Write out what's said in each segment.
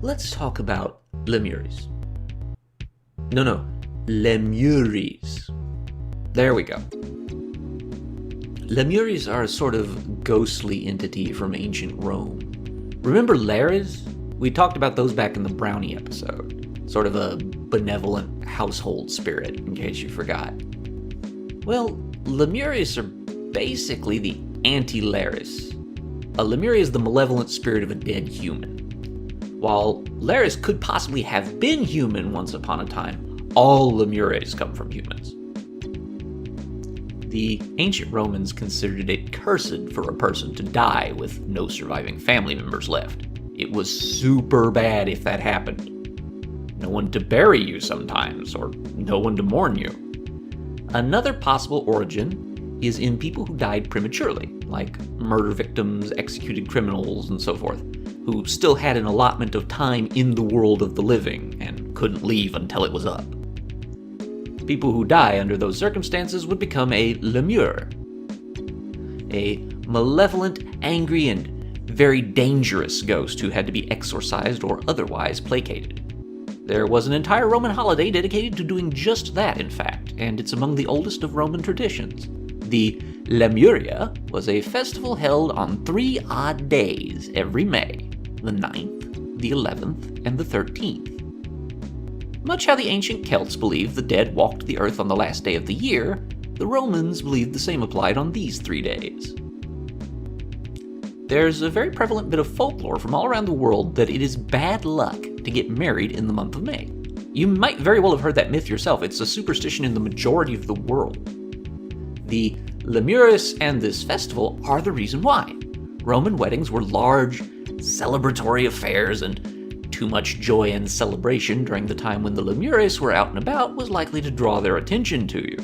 let's talk about Lemures. No, Lemures. There we go. Lemures are a sort of ghostly entity from ancient Rome. Remember Lemures? We talked about those back in the Brownie episode. Sort of a benevolent household spirit, in case you forgot. Well, Lemures are basically the anti-Laris. A Lemure is the malevolent spirit of a dead human. While Laris could possibly have been human once upon a time, all Lemures come from humans. The ancient Romans considered it cursed for a person to die with no surviving family members left. It was super bad if that happened. No one to bury you sometimes, or no one to mourn you. Another possible origin is in people who died prematurely, like murder victims, executed criminals, and so forth, who still had an allotment of time in the world of the living and couldn't leave until it was up. People who die under those circumstances would become a lemure, a malevolent, angry, and very dangerous ghost who had to be exorcised or otherwise placated. There was an entire Roman holiday dedicated to doing just that, in fact, and it's among the oldest of Roman traditions. The Lemuria was a festival held on 3 odd days every May, the 9th, the 11th, and the 13th. Much how the ancient Celts believed the dead walked the earth on the last day of the year, the Romans believed the same applied on these 3 days. There's a very prevalent bit of folklore from all around the world that it is bad luck to get married in the month of May. You might very well have heard that myth yourself. It's a superstition in the majority of the world. The Lemures and this festival are the reason why. Roman weddings were large, celebratory affairs, and too much joy and celebration during the time when the Lemures were out and about was likely to draw their attention to you.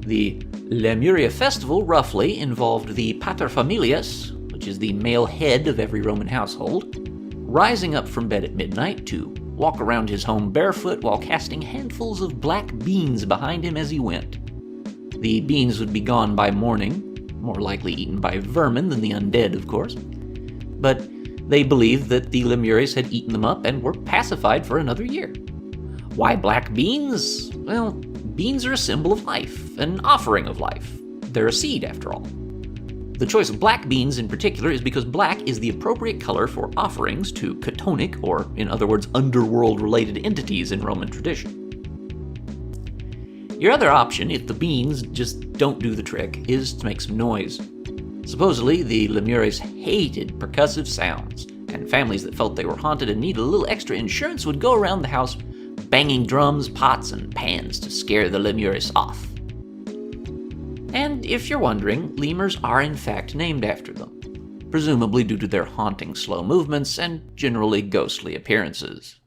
The Lemuria festival roughly involved the paterfamilias, which is the male head of every Roman household, rising up from bed at midnight to walk around his home barefoot while casting handfuls of black beans behind him as he went. The beans would be gone by morning, more likely eaten by vermin than the undead, of course. But they believed that the Lemures had eaten them up and were pacified for another year. Why black beans? Well, beans are a symbol of life, an offering of life. They're a seed, after all. The choice of black beans in particular is because black is the appropriate color for offerings to chthonic, or in other words, underworld-related entities in Roman tradition. Your other option, if the beans just don't do the trick, is to make some noise. Supposedly, the Lemures hated percussive sounds, and families that felt they were haunted and needed a little extra insurance would go around the house banging drums, pots, and pans to scare the Lemures off. And if you're wondering, lemurs are in fact named after them, presumably due to their haunting slow movements and generally ghostly appearances.